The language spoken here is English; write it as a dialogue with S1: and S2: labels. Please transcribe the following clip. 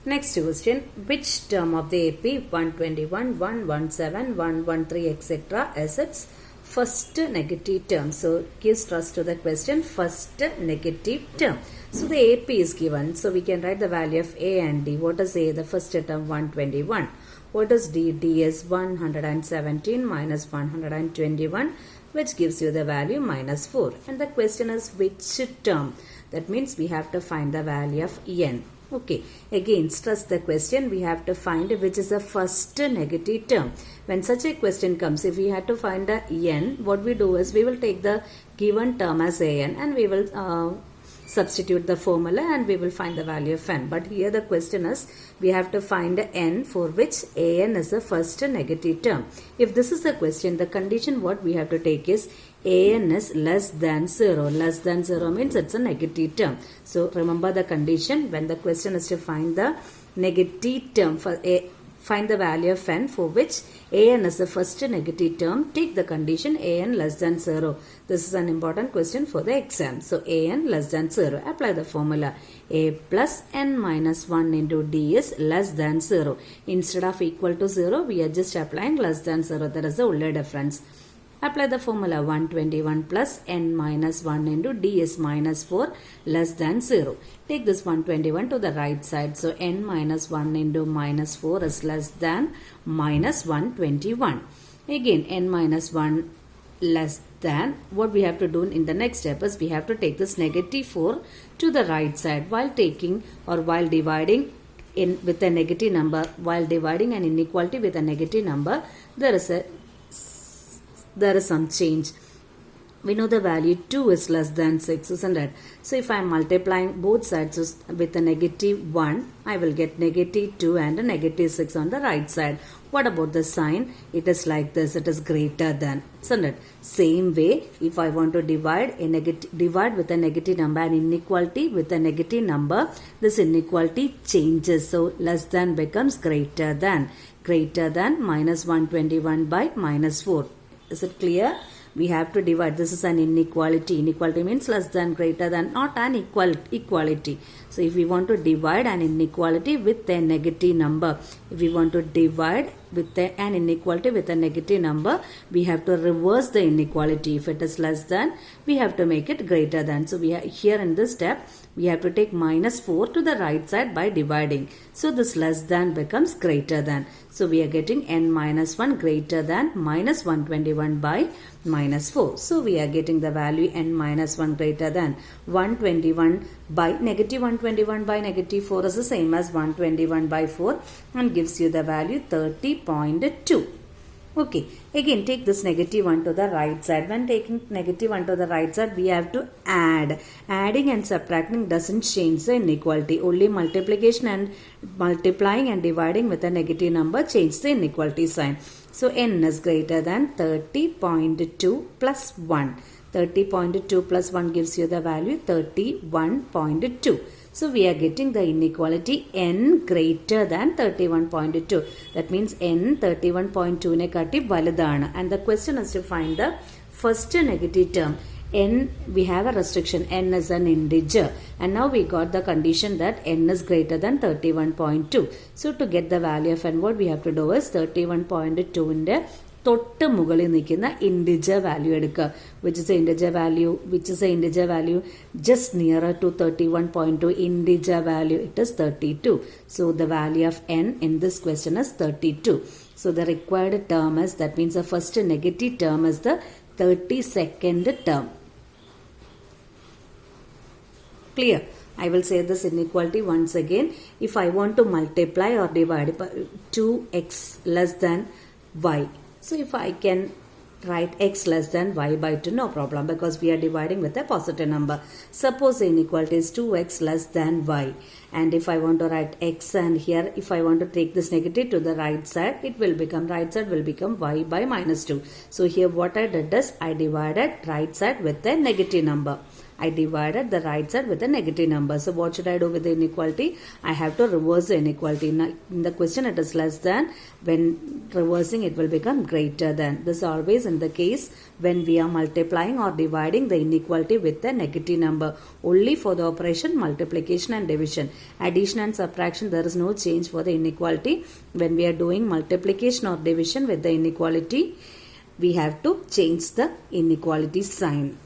S1: Next question, which term of the AP 121, 117, 113 etc. is its first negative term? So gives trust to the question, first negative term. So the AP is given, so we can write the value of A and D. What is A? The first term 121. What is D? D is 117 minus 121, which gives you the value minus 4. And the question is which term? That means we have to find the value of n. Okay, again stress the question, we have to find which is the first negative term. When such a question comes, if we have to find the n, what we do is we will take the given term as an and we will substitute the formula and we will find the value of n. But here the question is we have to find n for which an is the first negative term. If this is the question, the condition what we have to take is an is less than 0. Less than 0 means it's a negative term. So remember the condition when the question is to find the negative term for a. Find the value of n for which an is the first negative term. Take the condition an less than 0. This is an important question for the exam. So an less than 0. Apply the formula. A plus n minus 1 into d is less than 0. Instead of equal to 0, we are just applying less than 0. That is the only difference. Apply the formula 121 plus n minus 1 into d is minus 4 less than 0. Take this 121 to the right side. So n minus 1 into minus 4 is less than minus 121. Again n minus 1 less than. What we have to do in the next step is we have to take this negative 4 to the right side while taking or while dividing in with a negative number. While dividing an inequality with a negative number, there is some change. We know the value 2 is less than 6, isn't it? So if I am multiplying both sides with a negative 1, I will get negative 2 and a negative 6 on the right side. What about the sign? It is like this. It is greater than, isn't it? Same way, if I want to divide with a negative number and inequality with a negative number, this inequality changes. So less than becomes greater than. Greater than minus 121 by minus 4. Is it clear? We have to divide. This is an inequality. Inequality means less than, greater than, not an equality. So if we want to divide an inequality with a negative number, if we want to divide with an inequality with a negative number, we have to reverse the inequality. If it is less than, we have to make it greater than. So we are here in this step, we have to take minus 4 to the right side by dividing. So this less than becomes greater than. So we are getting n minus 1 greater than minus 121 by minus 4. So we are getting the value n minus 1 greater than 121 by negative 121 by negative 4 is the same as 121 by 4 and gives you the value 30.2. Okay, again take this negative 1 to the right side. When taking negative 1 to the right side, we have to add. Adding and subtracting doesn't change the inequality. Only multiplication and multiplying and dividing with a negative number change the inequality sign. So n is greater than 30.2 plus 1. 30.2 plus 1 gives you the value 31.2. So we are getting the inequality n greater than 31.2. That means n 31.2 ne katti valudana. And the question is to find the first negative term. N, we have a restriction. N is an integer. And now we got the condition that n is greater than 31.2. So to get the value of n, what we have to do is 31.2 in the തൊട്ട് മുകളിൽ നിൽക്കുന്ന integer value എടുക്കുക. which is the integer value just nearer to 31.2. integer value, it is 32. So the value of n in this question is 32. So the required term is, that means the first negative term is the 32nd term. Clear? I will say this inequality once again. If I want to multiply or divide 2x less than y, so if I can write x less than y by 2, no problem, because we are dividing with a positive number. Suppose the inequality is 2x less than y, and if I want to write x, and here if I want to take this negative to the right side, it will become, right side will become y by minus 2. So here what I did is I divided right side with a negative number. I divided the right side with a negative number. So what should I do with the inequality? I have to reverse the inequality. Now, in the question it is less than. When reversing it will become greater than. This is always in the case when we are multiplying or dividing the inequality with a negative number. Only for the operation multiplication and division. Addition and subtraction, there is no change for the inequality. When we are doing multiplication or division with the inequality, we have to change the inequality sign.